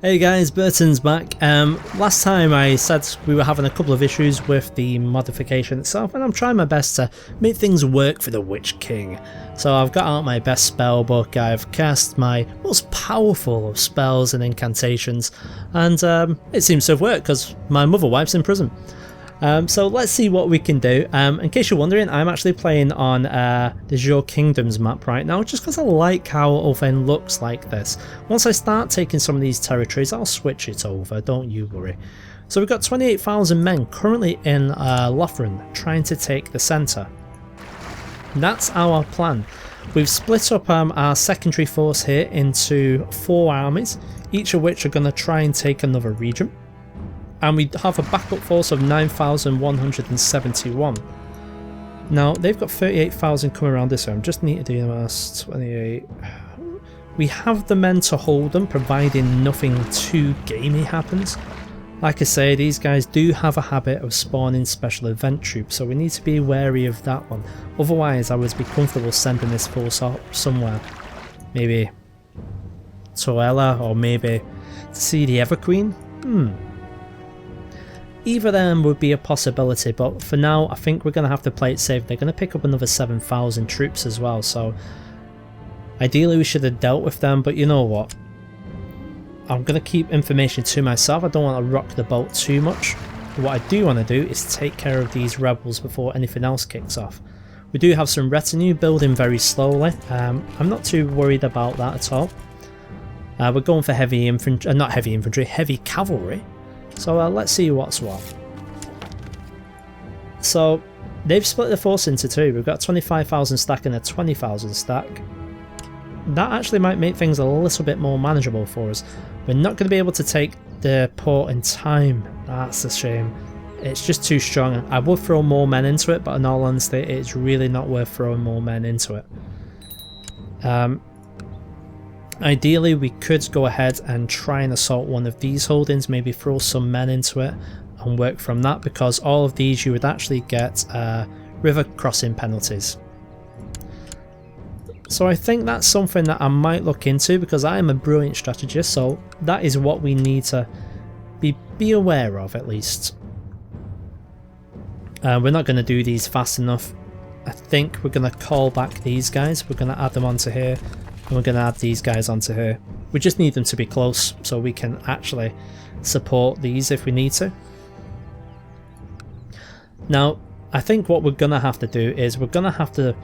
Hey guys, Burton's back. Last time I said we were having a couple of issues with the modification itself, and I'm trying my best to make things work for the Witch King. So I've got out my best spell book, I've cast my most powerful of spells and incantations, and it seems to have worked because my mother wife's in prison. So let's see what we can do. In case you're wondering, I'm actually playing on the Your Kingdoms map right now, just because I like how Ulfheim looks like this. Once I start taking some of these territories, I'll switch it over, don't you worry. So we've got 28,000 men currently in Lothran, trying to take the centre. That's our plan. We've split up our secondary force here into 4 armies, each of which are going to try and take another region. And we have a backup force of 9,171. Now, they've got 38,000 coming around this way. I just need to do the maths. 28. We have the men to hold them, providing nothing too gamey happens. Like I say, these guys do have a habit of spawning special event troops, so we need to be wary of that one. Otherwise, I would be comfortable sending this force up somewhere. Maybe Toella, or maybe to see the Everqueen? Either of them would be a possibility, but for now I think we're going to have to play it safe. They're going to pick up another 7,000 troops as well, so ideally we should have dealt with them, but you know what? I'm going to keep information to myself. I don't want to rock the boat too much. What I do want to do is take care of these rebels before anything else kicks off. We do have some retinue building very slowly. I'm not too worried about that at all. We're going for heavy infantry, not heavy infantry, heavy cavalry. So let's see what's what. So they've split the force into 2. We've got 25,000 stack and a 20,000 stack. That actually might make things a little bit more manageable for us. We're not going to be able to take the port in time. That's a shame. It's just too strong. I would throw more men into it, but in all honesty, it's really not worth throwing more men into it. Ideally, we could go ahead and try and assault one of these holdings, maybe throw some men into it and work from that, because all of these you would actually get river crossing penalties. So I think that's something that I might look into, because I am a brilliant strategist, so that is what we need to be aware of at least. We're not going to do these fast enough. I think we're going to call back these guys, we're going to add them onto here. And we're going to add these guys onto here. We just need them to be close so we can actually support these if we need to. Now, I think what we're going to have to do is we're going to have to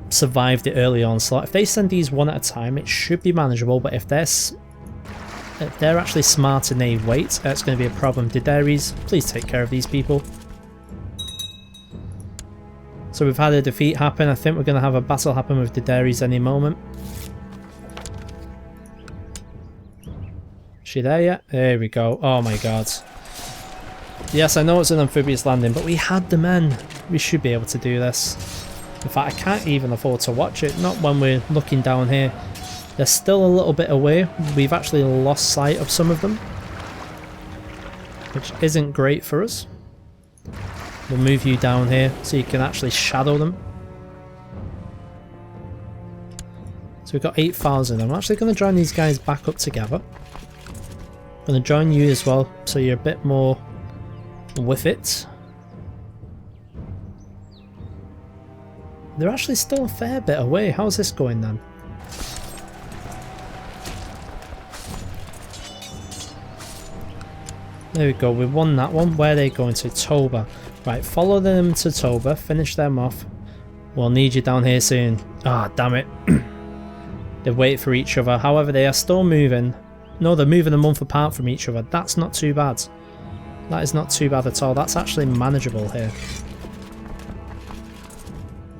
survive the early onslaught. If they send these one at a time, it should be manageable, but if they're actually smart and they wait, it's going to be a problem. Daenerys, please take care of these people. So we've had a defeat happen. I think we're going to have a battle happen with Daenerys any moment. Is she there yet? There we go. Oh my god. Yes, I know it's an amphibious landing, but we had the men. We should be able to do this. In fact, I can't even afford to watch it. Not when we're looking down here. They're still a little bit away. We've actually lost sight of some of them, which isn't great for us. We'll move you down here so you can actually shadow them. So we've got 8,000. I'm actually going to join these guys back up together. I'm going to join you as well so you're a bit more with it. They're actually still a fair bit away. How's this going then? There we go, we won that one. Where are they going to? Toba. Right, follow them to Toba, finish them off. We'll need you down here soon. Ah, damn it. They wait for each other. However, they are still moving. No, they're moving a month apart from each other. That's not too bad. That is not too bad at all. That's actually manageable here.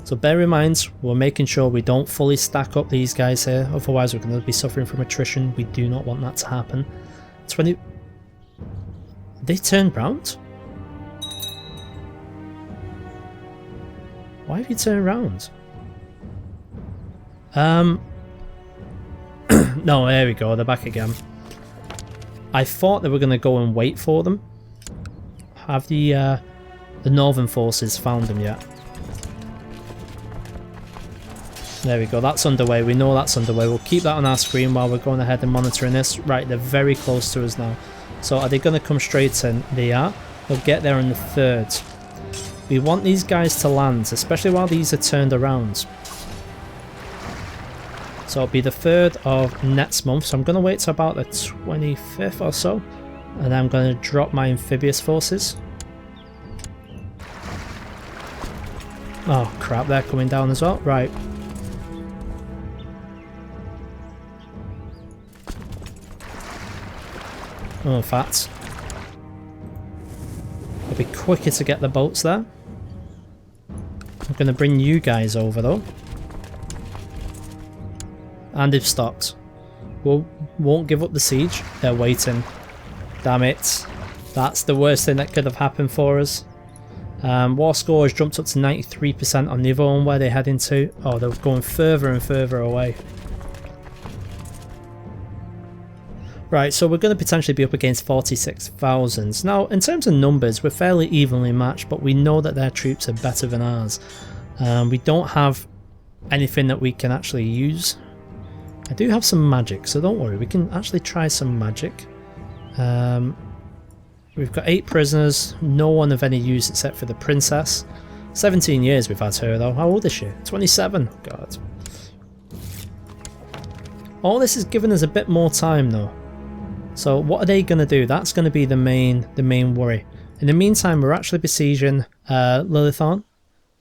So bear in mind, we're making sure we don't fully stack up these guys here. Otherwise, we're going to be suffering from attrition. We do not want that to happen. 20... They turned round? Why have you turned around? No, there we go, they're back again. I thought they were going to go and wait for them. Have the northern forces found them yet? There we go, that's underway. We know that's underway. We'll keep that on our screen while we're going ahead and monitoring this. Right, they're very close to us now. So are they going to come straight in? They are. They'll get there on the 3rd. We want these guys to land, especially while these are turned around. So it'll be the 3rd of next month. So I'm going to wait till about the 25th or so. And then I'm going to drop my amphibious forces. Oh crap, they're coming down as well. Right. Oh, fats. It'll be quicker to get the boats there. I'm going to bring you guys over though. And they've stopped. Won't give up the siege. They're waiting. Damn it. That's the worst thing that could have happened for us. War score has jumped up to 93% on the other one. Where they're heading to. Oh, they're going further and further away. Right, so we're going to potentially be up against 46,000. Now, in terms of numbers, we're fairly evenly matched, but we know that their troops are better than ours. We don't have anything that we can actually use. I do have some magic, so don't worry, we can actually try some magic. We've got 8 prisoners, no one of any use except for the princess. 17 years we've had her though. How old is she? 27. God. All this has given us a bit more time though. So what are they going to do? That's going to be the main worry. In the meantime, we're actually besieging Lilithorn.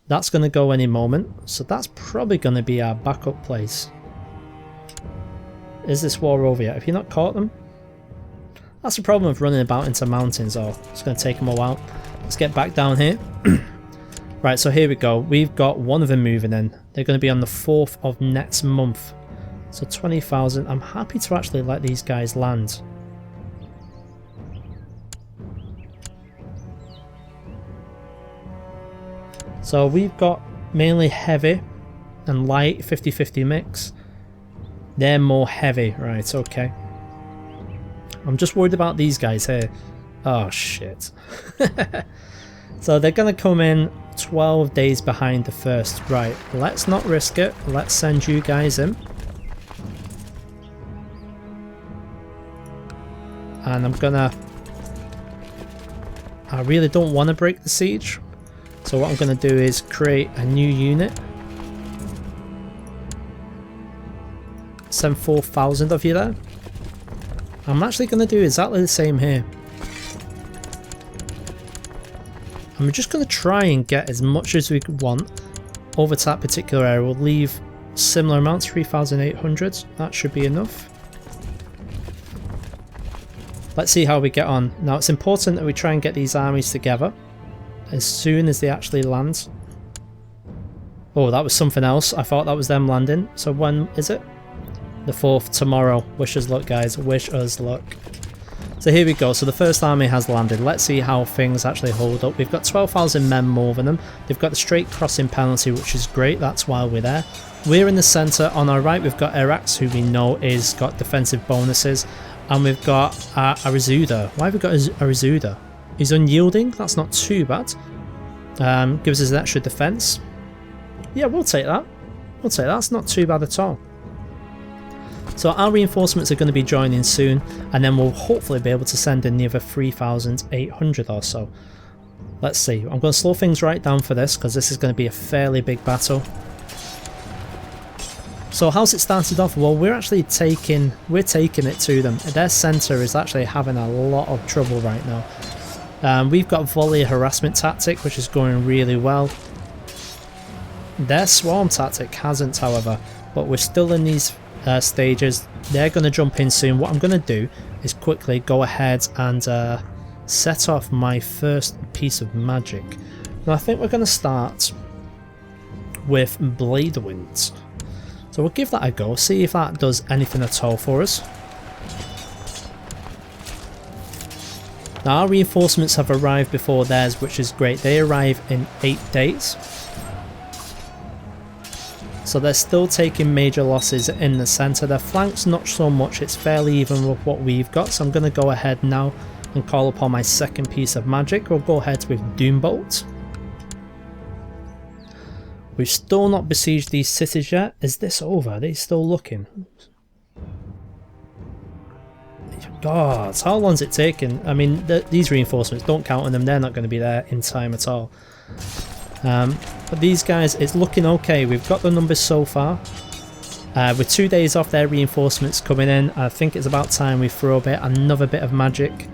That's going to go any moment. So that's probably going to be our backup place. Is this war over yet? Have you not caught them? That's the problem of running about into mountains. Oh, it's going to take them a while. Let's get back down here. Right, so here we go. We've got one of them moving in. They're going to be on the 4th of next month. So 20,000. I'm happy to actually let these guys land. So we've got mainly heavy and light 50-50 mix. They're more heavy, right, okay. I'm just worried about these guys here. Oh shit. So they're going to come in 12 days behind the first. Right, let's not risk it. Let's send you guys in. And I'm gonna... I really don't want to break the siege. So what I'm going to do is create a new unit. Send 4,000 of you there. I'm actually going to do exactly the same here. I'm just going to try and get as much as we want over to that particular area. We'll leave similar amounts, 3,800. That should be enough. Let's see how we get on. Now it's important that we try and get these armies together as soon as they actually land. Oh, that was something else. I thought that was them landing. So when is it? The 4th, tomorrow. Wish us luck, guys. Wish us luck. So here we go. So the first army has landed. Let's see how things actually hold up. We've got 12,000 men more than them. They've got the straight crossing penalty, which is great. That's why we're there. We're in the centre. On our right, we've got Erax, who we know is got defensive bonuses. And we've got Arizuda. Why have we got Arizuda? He's unyielding. That's not too bad. Gives us an extra defense. Yeah, we'll take that. We'll take that. That's not too bad at all. So our reinforcements are going to be joining soon, and then we'll hopefully be able to send in the other 3,800 or so. Let's see. I'm going to slow things right down for this because this is going to be a fairly big battle. So how's it started off? Well, we're taking it to them. Their centre is actually having a lot of trouble right now. We've got volley harassment tactic, which is going really well. Their swarm tactic hasn't, however, but we're still in these stages. They're going to jump in soon. What I'm going to do is quickly go ahead and set off my first piece of magic. Now I think we're going to start with Blade Winds. So we'll give that a go, see if that does anything at all for us. Now our reinforcements have arrived before theirs, which is great. They arrive in 8 days. So they're still taking major losses in the centre. Their flanks not so much, it's fairly even with what we've got. So I'm going to go ahead now and call upon my second piece of magic. We'll go ahead with Doombolt. We've still not besieged these cities yet. Is this over? Are they still looking? God, how long's it taken? I mean, these reinforcements, don't count on them. They're not going to be there in time at all. But these guys, it's looking okay. We've got the numbers so far. With 2 days off their reinforcements coming in, I think it's about time we throw another bit of magic.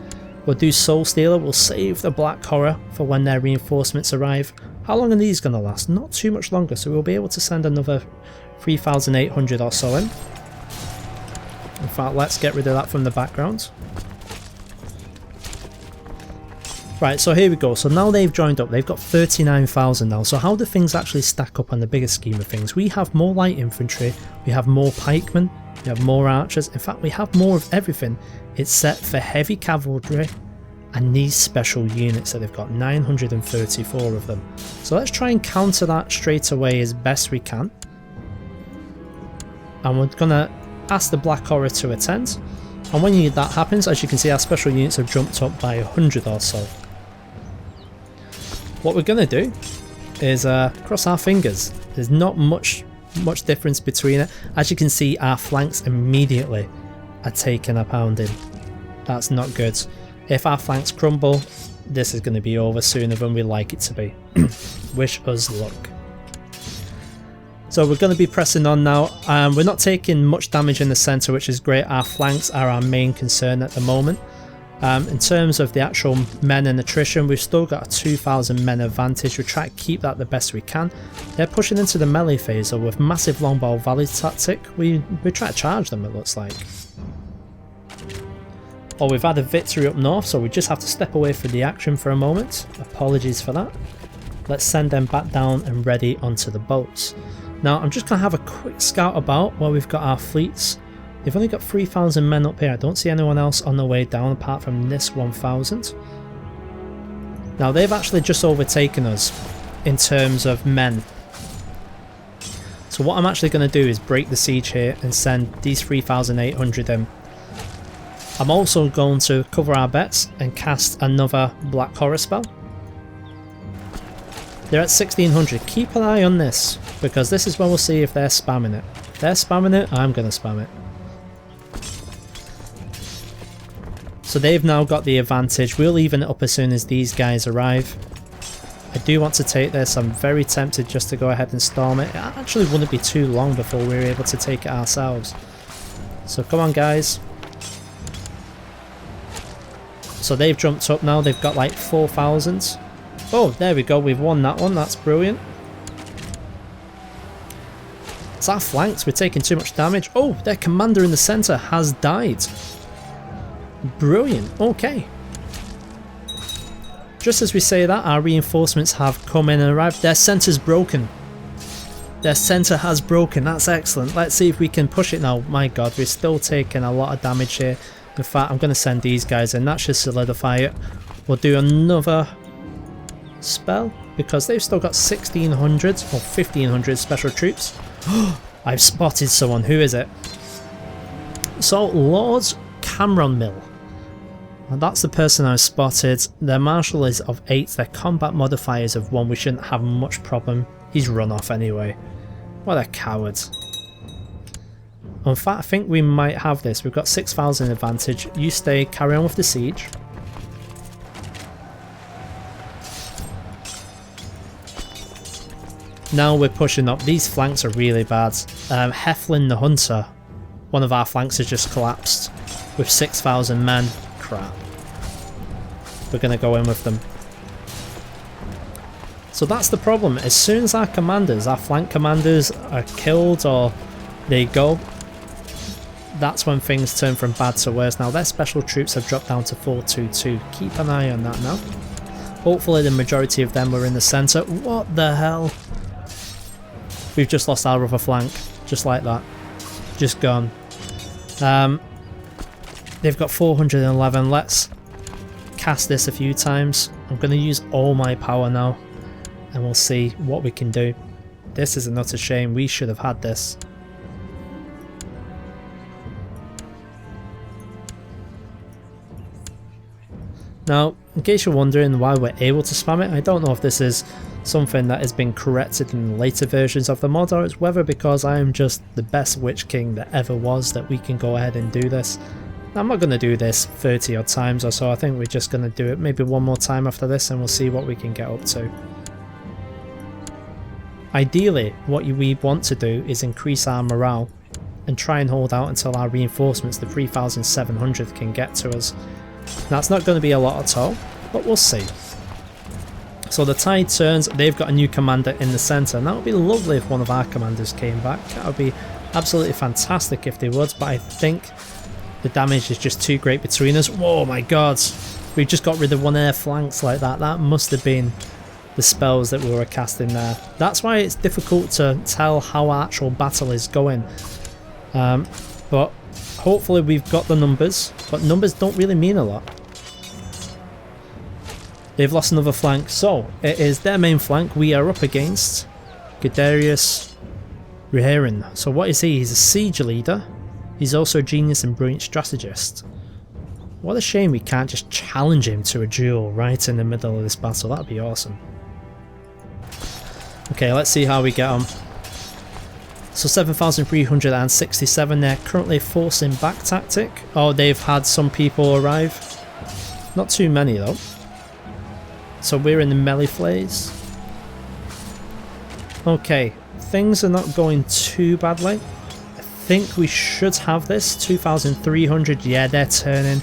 We'll do Soul Stealer. We'll save the Black Horror for when their reinforcements arrive. How long are these going to last? Not too much longer, so we'll be able to send another 3,800 or so in. In fact, let's get rid of that from the background. Right, so here we go. So now they've joined up. They've got 39,000 now. So how do things actually stack up on the bigger scheme of things? We have more light infantry. We have more pikemen. We have more archers. In fact, we have more of everything. It's set for heavy cavalry and these special units that they've got 934 of them. So let's try and counter that straight away as best we can. And we're going to ask the Black Horror to attend. And when that happens, as you can see, our special units have jumped up by 100 or so. What we're going to do is cross our fingers. There's not much difference between it. As you can see, our flanks immediately are taking a pounding. That's not good. If our flanks crumble, this is going to be over sooner than we like it to be. Wish us luck. So we're going to be pressing on now. We're not taking much damage in the centre, which is great. Our flanks are our main concern at the moment. In terms of the actual men and attrition, we've still got a 2,000 men advantage. We try to keep that the best we can. They're pushing into the melee phase, so with massive Longball Valley tactic, we try to charge them, it looks like. Oh, we've had a victory up north, so we just have to step away from the action for a moment. Apologies for that. Let's send them back down and ready onto the boats. Now, I'm just going to have a quick scout about where we've got our fleets. They've only got 3,000 men up here. I don't see anyone else on the way down apart from this 1,000. Now, they've actually just overtaken us in terms of men. So what I'm actually going to do is break the siege here and send these 3,800 in. I'm also going to cover our bets and cast another Black Horror spell. They're at 1,600. Keep an eye on this, because this is when we'll see if they're spamming it. If they're spamming it, I'm going to spam it. So they've now got the advantage. We'll even it up as soon as these guys arrive. I do want to take this. I'm very tempted just to go ahead and storm it. It actually wouldn't be too long before we were able to take it ourselves. So come on, guys. So they've jumped up now. They've got like 4,000. Oh, there we go. We've won that one. That's brilliant. It's our flanks. We're taking too much damage. Oh, their commander in the centre has died. Brilliant. Okay. Just as we say that, our reinforcements have come in and arrived. Their centre's broken. Their centre has broken. That's excellent. Let's see if we can push it now. My god, we're still taking a lot of damage here. In fact, I'm going to send these guys in. That should solidify it. We'll do another spell because they've still got 1,600 or 1,500 special troops. I've spotted someone. Who is it? So, Lord Cameron Mill. And that's the person I've spotted. Their martial is of 8. Their combat modifier is of 1. We shouldn't have much problem. He's run off anyway. What a coward. In fact, I think we might have this. We've got 6,000 advantage. You stay, carry on with the siege. Now we're pushing up. These flanks are really bad. Heflin the Hunter, one of our flanks has just collapsed with 6,000 men. Crap. We're going to go in with them. So that's the problem. As soon as our commanders, our flank commanders are killed or they go, that's when things turn from bad to worse. Now their special troops have dropped down to 422. Keep an eye on that now. Hopefully the majority of them were in the centre. What the hell? We've just lost our other flank. Just like that. Just gone. They've got 411. Let's cast this a few times. I'm going to use all my power now. And we'll see what we can do. This is an utter shame. We should have had this. Now, in case you're wondering why we're able to spam it, I don't know if this is something that has been corrected in later versions of the mod, or it's whether because I am just the best Witch King that ever was that we can go ahead and do this. I'm not going to do this 30 odd times or so. I think we're just going to do it maybe one more time after this and we'll see what we can get up to. Ideally, what we want to do is increase our morale and try and hold out until our reinforcements, the 3,700, can get to us. That's not going to be a lot at all, but we'll see. So the tide turns, they've got a new commander in the centre, and that would be lovely if one of our commanders came back. That would be absolutely fantastic if they would, but I think the damage is just too great between us. Whoa, my god, we just got rid of one of their flanks like that. That must have been the spells that we were casting there. That's why it's difficult to tell how our actual battle is going. But hopefully we've got the numbers, but numbers don't really mean a lot. They've lost another flank, so it is their main flank we are up against. Gedarius Reherin. So what is he? He's a siege leader. He's also a genius and brilliant strategist. What a shame we can't just challenge him to a duel right in the middle of this battle. That'd be awesome. Okay, let's see how we get on. So 7,367, they're currently forcing back tactic. Oh, they've had some people arrive. Not too many though. So we're in the melee phase. Okay, things are not going too badly. I think we should have this. 2,300, yeah, they're turning.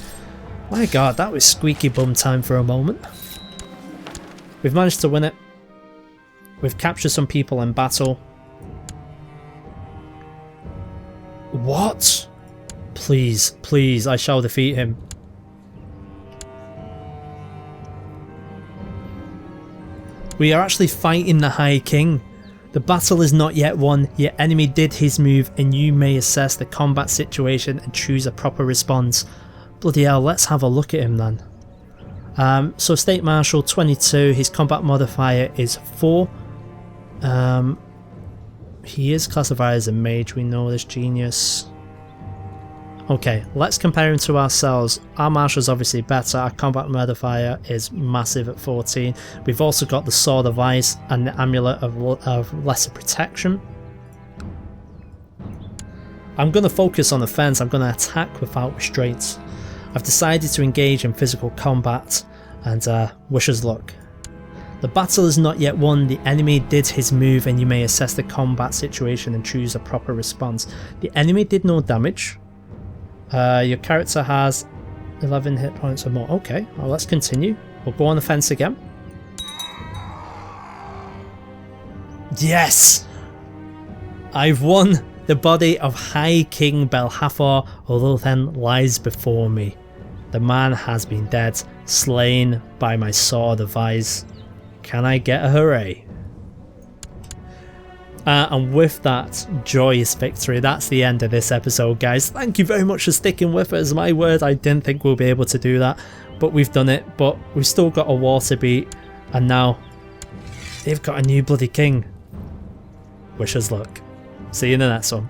My god, that was squeaky bum time for a moment. We've managed to win it. We've captured some people in battle. What? Please, please, I shall defeat him. We are actually fighting the High King. The battle is not yet won, your enemy did his move and you may assess the combat situation and choose a proper response. Bloody hell, let's have a look at him then. So State Marshal 22, his combat modifier is 4. He is classified as a mage, we know this, genius. Okay, let's compare him to ourselves. Our Marshal's obviously better, our combat modifier is massive at 14. We've also got the Sword of Ice and the Amulet of Lesser Protection. I'm going to focus on offense, I'm going to attack without restraints. I've decided to engage in physical combat and wish us luck. The battle is not yet won, the enemy did his move and you may assess the combat situation and choose a proper response. The enemy did no damage. Your character has 11 hit points or more. Okay, well, let's continue. We'll go on the fence again. Yes! I've won! The body of High King Belhathor Olothen lies before me. The man has been dead, slain by my sword of ice. Can I get a hooray? And with that joyous victory, that's the end of this episode, guys. Thank you very much for sticking with us. My word, I didn't think we'll be able to do that, but we've done it. But we've still got a war to beat, and now they've got a new bloody king. Wish us luck. See you in the next one.